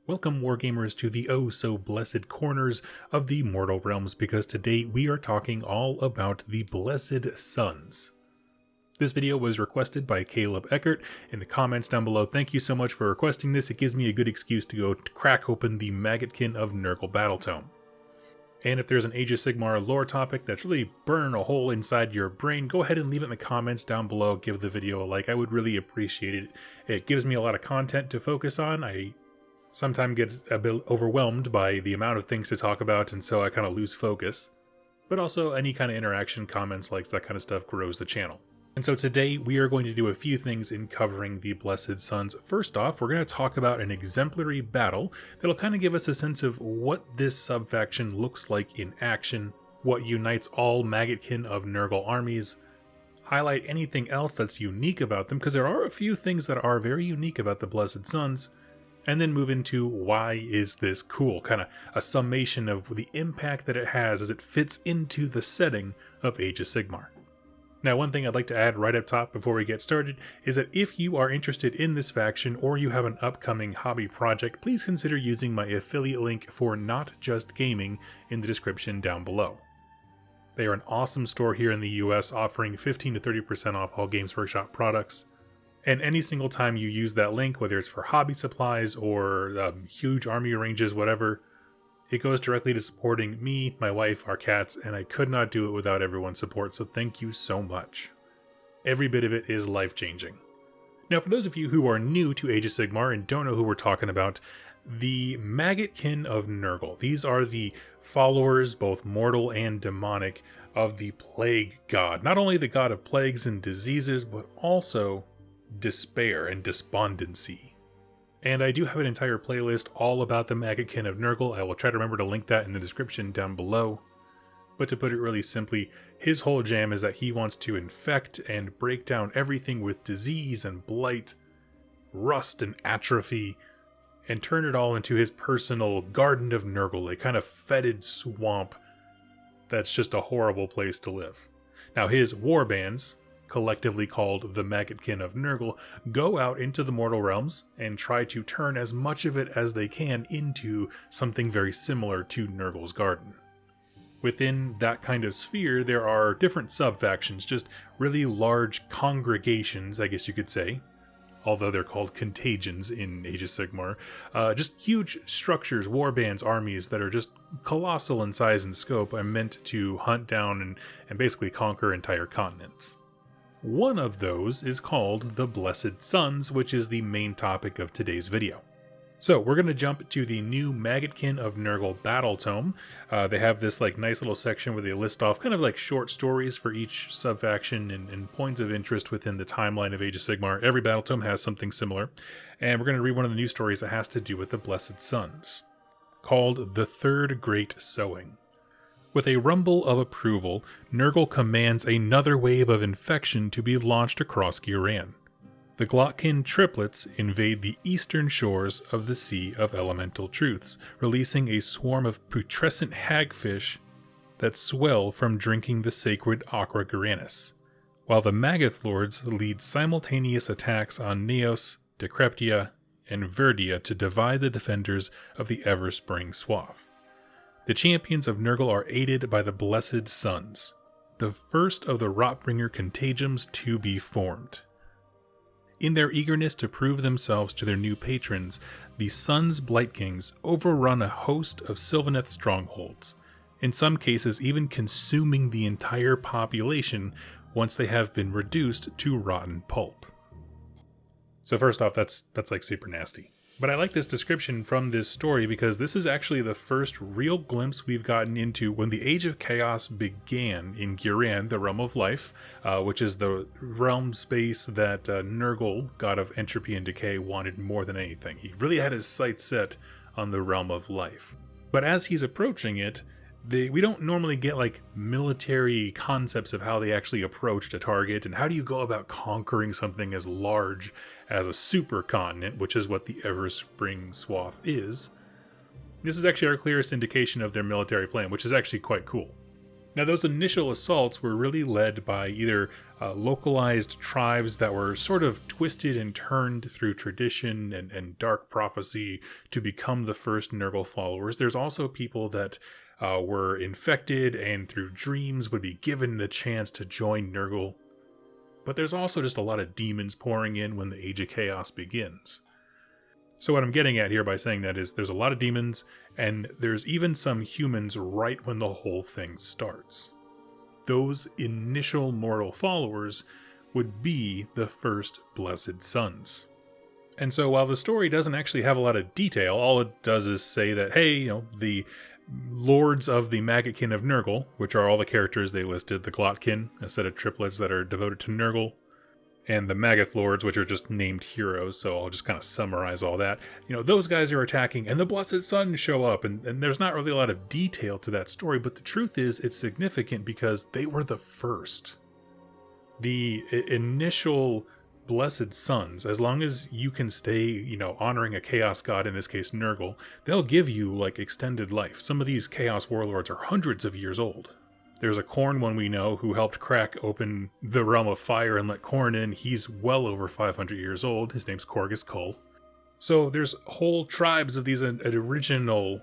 Welcome, Wargamers, to the oh-so-blessed corners of the mortal realms, because today we are talking all about the Blessed Sons. This video was requested by Caleb Eckert in the comments down below. Thank you so much for requesting this. It gives me a good excuse to go crack open the Maggotkin of Nurgle battle tome. And if there's an Age of Sigmar lore topic that's really burning a hole inside your brain, go ahead and leave it in the comments down below. Give the video a like. I would really appreciate it. It gives me a lot of content to focus on. I sometimes get a bit overwhelmed by the amount of things to talk about, and so I kind of lose focus. But also any kind of interaction, comments, likes, that kind of stuff grows the channel. And so today we are going to do a few things in covering the Blessed Sons. First off, we're going to talk about an exemplary battle that'll kind of give us a sense of what this sub-faction looks like in action, what unites all Maggotkin of Nurgle armies, highlight anything else that's unique about them, because there are a few things that are very unique about the Blessed Sons, and then move into why is this cool, kind of a summation of the impact that it has as it fits into the setting of Age of Sigmar. Now, one thing I'd like to add right up top before we get started is that if you are interested in this faction or you have an upcoming hobby project, please consider using my affiliate link for Not Just Gaming in the description down below. They are an awesome store here in the US, offering 15 to 30% off all Games Workshop products. And any single time you use that link, whether it's for hobby supplies or huge army ranges, whatever, it goes directly to supporting me, my wife, our cats, and I could not do it without everyone's support, so thank you so much. Every bit of it is life-changing. Now, for those of you who are new to Age of Sigmar and don't know who we're talking about, the Maggotkin of Nurgle, these are the followers, both mortal and demonic, of the Plague God. Not only the god of plagues and diseases, but also despair and despondency. And I do have an entire playlist all about the Maggotkin of Nurgle. I will try to remember to link that in the description down below. But to put it really simply, his whole jam is that he wants to infect and break down everything with disease and blight, rust and atrophy, and turn it all into his personal Garden of Nurgle, a kind of fetid swamp that's just a horrible place to live. Now, his warbands, collectively called the Maggotkin of Nurgle, go out into the mortal realms and try to turn as much of it as they can into something very similar to Nurgle's Garden. Within that kind of sphere, there are different sub-factions, just really large congregations, I guess you could say, although they're called Contagions in Age of Sigmar. Just huge structures, warbands, armies that are just colossal in size and scope and meant to hunt down and basically conquer entire continents. One of those is called the Blessed Sons, which is the main topic of today's video. So we're going to jump to the new Maggotkin of Nurgle battle tome. They have this nice little section where they list off kind of like short stories for each sub-faction and points of interest within the timeline of Age of Sigmar. Every battle tome has something similar. And we're going to read one of the new stories that has to do with the Blessed Sons, called The Third Great Sowing. With a rumble of approval, Nurgle commands another wave of infection to be launched across Giran. The Glotkin triplets invade the eastern shores of the Sea of Elemental Truths, releasing a swarm of putrescent hagfish that swell from drinking the sacred Aqua Giranus, while the Maggoth Lords lead simultaneous attacks on Neos, Decreptia, and Verdia to divide the defenders of the Everspring Swath. The champions of Nurgle are aided by the Blessed Sons, the first of the Rotbringer Contagions to be formed. In their eagerness to prove themselves to their new patrons, the Sons Blight Kings overrun a host of Sylvaneth strongholds, in some cases even consuming the entire population once they have been reduced to rotten pulp. So first off, that's super nasty. But I like this description from this story because this is actually the first real glimpse we've gotten into when the Age of Chaos began in Giran, the Realm of Life, which is the realm space that Nurgle, god of entropy and decay, wanted more than anything. He really had his sights set on the Realm of Life. But as he's approaching it, we don't normally get military concepts of how they actually approached a target and how do you go about conquering something as large as a supercontinent, which is what the Everspring Swath is. This is actually our clearest indication of their military plan, which is actually quite cool. Now, those initial assaults were really led by either localized tribes that were sort of twisted and turned through tradition and dark prophecy to become the first Nurgle followers. There's also people that were infected and through dreams would be given the chance to join Nurgle. But there's also just a lot of demons pouring in when the Age of Chaos begins. So what I'm getting at here by saying that is there's a lot of demons, and there's even some humans right when the whole thing starts. Those initial mortal followers would be the first Blessed Sons. And so while the story doesn't actually have a lot of detail, all it does is say that, hey, the Lords of the Maggotkin of Nurgle, which are all the characters they listed, the Glotkin, a set of triplets that are devoted to Nurgle, and the Maggoth Lords, which are just named heroes, so I'll just kind of summarize all that. Those guys are attacking, and the Blessed Sons show up, and there's not really a lot of detail to that story, but the truth is, it's significant because they were the first. The initial Blessed Sons, as long as you can stay, honoring a Chaos God, in this case Nurgle, they'll give you, extended life. Some of these Chaos Warlords are hundreds of years old. There's a Khorne one we know who helped crack open the Realm of Fire and let Khorne in. He's well over 500 years old. His name's Korgus Kull. So there's whole tribes of these original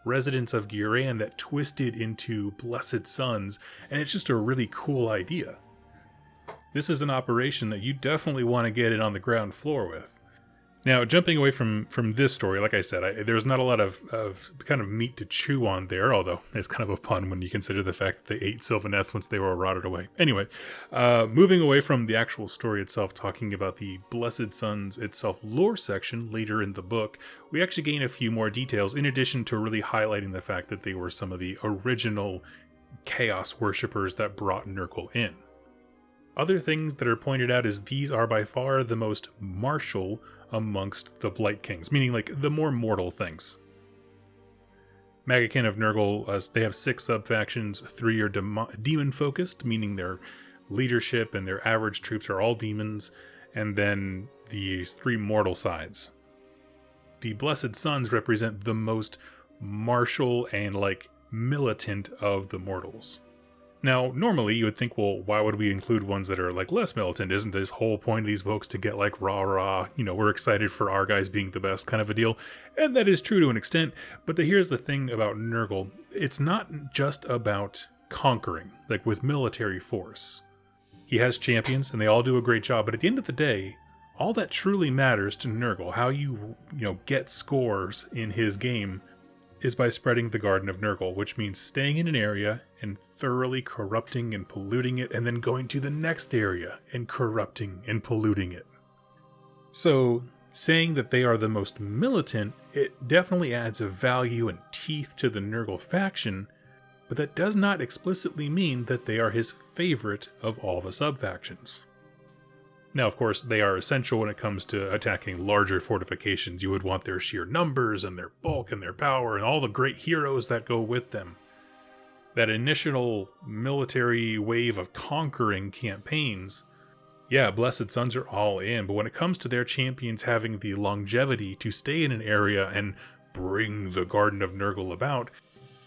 residents of Ghyran that twisted into Blessed Sons, and it's just a really cool idea. This is an operation that you definitely want to get in on the ground floor with. Now, jumping away from this story, like I said, there's not a lot of kind of meat to chew on there, although it's kind of a pun when you consider the fact that they ate Sylvaneth once they were rotted away. Anyway, moving away from the actual story itself, talking about the Blessed Sons itself lore section later in the book, we actually gain a few more details, in addition to really highlighting the fact that they were some of the original Chaos worshippers that brought Nurgle in. Other things that are pointed out is these are by far the most martial amongst the Blight Kings, meaning the more mortal things. Maggotkin of Nurgle, they have 6 sub-factions, 3 are demon-focused, meaning their leadership and their average troops are all demons, and then these 3 mortal sides. The Blessed Sons represent the most martial and militant of the mortals. Now, normally you would think, well, why would we include ones that are less militant? Isn't this whole point of these books to get rah-rah, we're excited for our guys being the best kind of a deal? And that is true to an extent, but here's the thing about Nurgle. It's not just about conquering, with military force. He has champions, and they all do a great job, but at the end of the day, all that truly matters to Nurgle, how you get scores in his game, is by spreading the Garden of Nurgle, which means staying in an area and thoroughly corrupting and polluting it, and then going to the next area and corrupting and polluting it. So, saying that they are the most militant, it definitely adds a value and teeth to the Nurgle faction, but that does not explicitly mean that they are his favorite of all the sub-factions. Now, of course, they are essential when it comes to attacking larger fortifications. You would want their sheer numbers and their bulk and their power and all the great heroes that go with them. That initial military wave of conquering campaigns, yeah, Blessed Sons are all in, but when it comes to their champions having the longevity to stay in an area and bring the Garden of Nurgle about,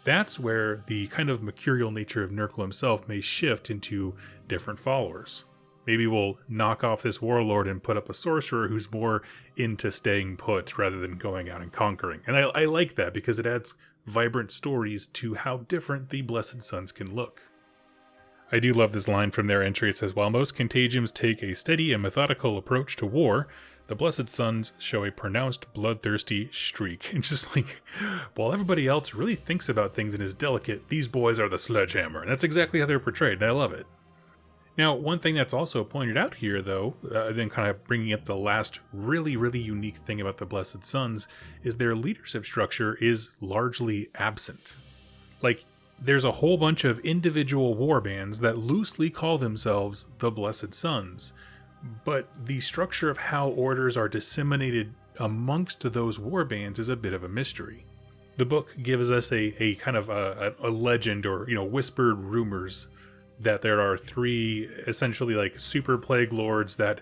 that's where the kind of mercurial nature of Nurgle himself may shift into different followers. Maybe we'll knock off this warlord and put up a sorcerer who's more into staying put rather than going out and conquering. And I like that because it adds vibrant stories to how different the Blessed Sons can look. I do love this line from their entry. It says, while most Contagions take a steady and methodical approach to war, the Blessed Sons show a pronounced bloodthirsty streak. It's just while everybody else really thinks about things and is delicate, these boys are the sledgehammer. And that's exactly how they're portrayed, and I love it. Now, one thing that's also pointed out here, though, then kind of bringing up the last really, really unique thing about the Blessed Sons, is their leadership structure is largely absent. There's a whole bunch of individual warbands that loosely call themselves the Blessed Sons, but the structure of how orders are disseminated amongst those warbands is a bit of a mystery. The book gives us a kind of a legend or, whispered rumors that there are 3 essentially super plague lords that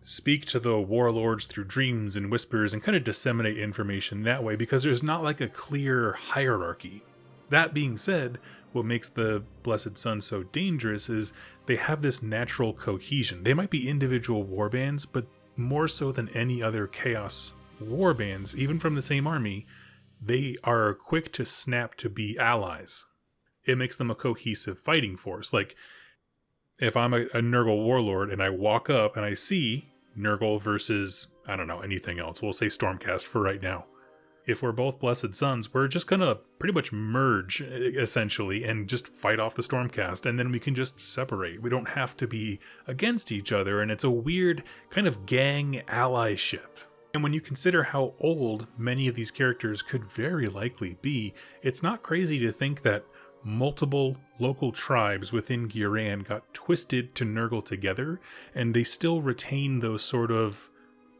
speak to the warlords through dreams and whispers and kind of disseminate information that way because there's not a clear hierarchy. That being said, what makes the Blessed Sun so dangerous is they have this natural cohesion. They might be individual warbands, but more so than any other Chaos warbands, even from the same army, they are quick to snap to be allies. It makes them a cohesive fighting force. Like, if I'm a Nurgle warlord and I walk up and I see Nurgle versus, I don't know, anything else, we'll say Stormcast for right now. If we're both Blessed Suns, we're just gonna pretty much merge, essentially, and just fight off the Stormcast, and then we can just separate. We don't have to be against each other, and it's a weird kind of gang allyship. And when you consider how old many of these characters could very likely be, it's not crazy to think that multiple local tribes within Ghyran got twisted to Nurgle together, and they still retain those sort of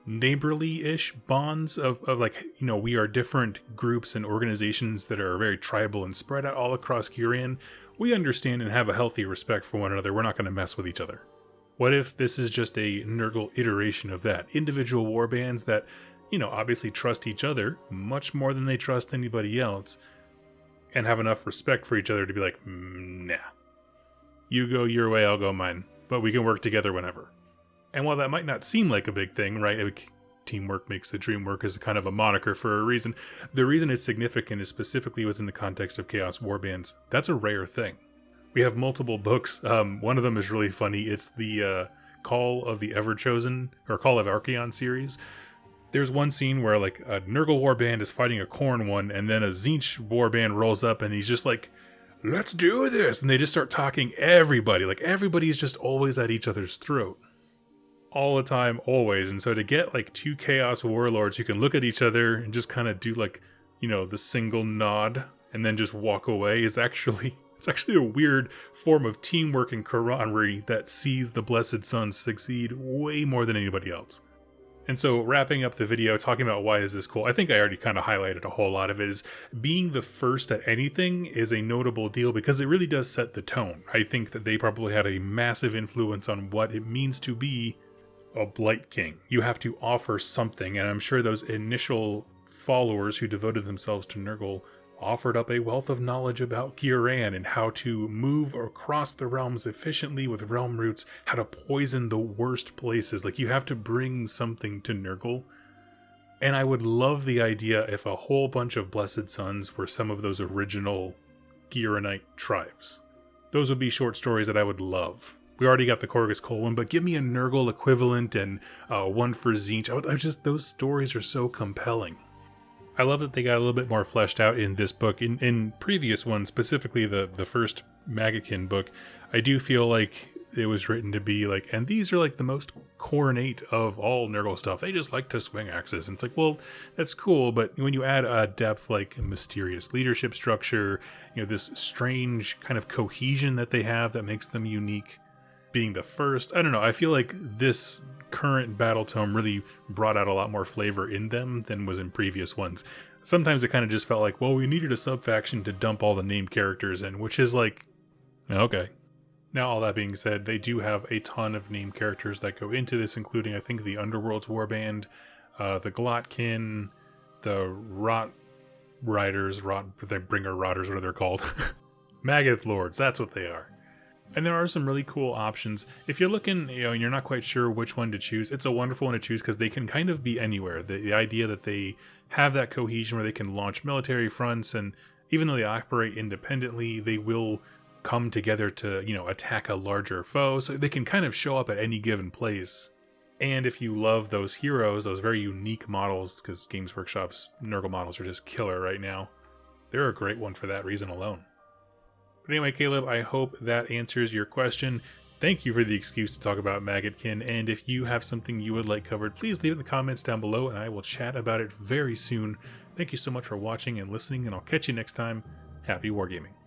neighborly-ish bonds of like, you know, we are different groups and organizations that are very tribal and spread out all across Ghyran. We understand and have a healthy respect for one another. We're not going to mess with each other. What if this is just a Nurgle iteration of that? Individual warbands that, you know, obviously trust each other much more than they trust anybody else, and have enough respect for each other to be like, nah. You go your way, I'll go mine. But we can work together whenever. And while that might not seem like a big thing, right? Teamwork makes the dream work is kind of a moniker for a reason. The reason it's significant is specifically within the context of Chaos warbands. That's a rare thing. We have multiple books. One of them is really funny. It's the Call of the Everchosen, or Call of Archaon series. There's one scene where like a Nurgle warband is fighting a Khorne one, and then a Tzeentch warband rolls up and he's just like, let's do this! And they just start talking everybody. Like, everybody's just always at each other's throat. All the time, always. And so to get like two Chaos warlords who can look at each other and just kind of do like, you know, the single nod and then just walk away is actually, it's actually a weird form of teamwork and camaraderie that sees the Blessed Sun succeed way more than anybody else. And so wrapping up the video, talking about why is this cool, I think I already kind of highlighted a whole lot of it, is being the first at anything is a notable deal because it really does set the tone. I think that they probably had a massive influence on what it means to be a Blight King. You have to offer something, and I'm sure those initial followers who devoted themselves to Nurgle offered up a wealth of knowledge about Ghyran and how to move across the realms efficiently with realm roots, how to poison the worst places. Like, you have to bring something to Nurgle. And I would love the idea if a whole bunch of Blessed Suns were some of those original Ghyranite tribes. Those would be short stories that I would love. We already got the Korgus Cole one, but give me a Nurgle equivalent and one for Tzeentch. Those stories are so compelling. I love that they got a little bit more fleshed out in this book. In previous ones, specifically the first Maggotkin book, I do feel like it was written to be like, and these are like the most coronate of all Nurgle stuff. They just like to swing axes. And it's like, well, that's cool, but when you add a depth like mysterious leadership structure, you know, this strange kind of cohesion that they have that makes them unique, being the first, I don't know, I feel like this current battle tome really brought out a lot more flavor in them than was in previous ones. Sometimes it kind of just felt like, well, we needed a sub-faction to dump all the named characters in, which is like, okay. Now, all that being said, they do have a ton of named characters that go into this, including, I think, the Underworld's Warband, the Glotkin, the Rot Riders, the Bringer Rotters, what are they called? Maggoth Lords, that's what they are. And there are some really cool options. If you're looking, you know, and you're not quite sure which one to choose, it's a wonderful one to choose because they can kind of be anywhere. The idea that they have that cohesion where they can launch military fronts, and even though they operate independently, they will come together to, you know, attack a larger foe. So they can kind of show up at any given place. And if you love those heroes, those very unique models, because Games Workshop's Nurgle models are just killer right now, they're a great one for that reason alone. But anyway, Caleb, I hope that answers your question. Thank you for the excuse to talk about Maggotkin, and if you have something you would like covered, please leave it in the comments down below, and I will chat about it very soon. Thank you so much for watching and listening, and I'll catch you next time. Happy wargaming.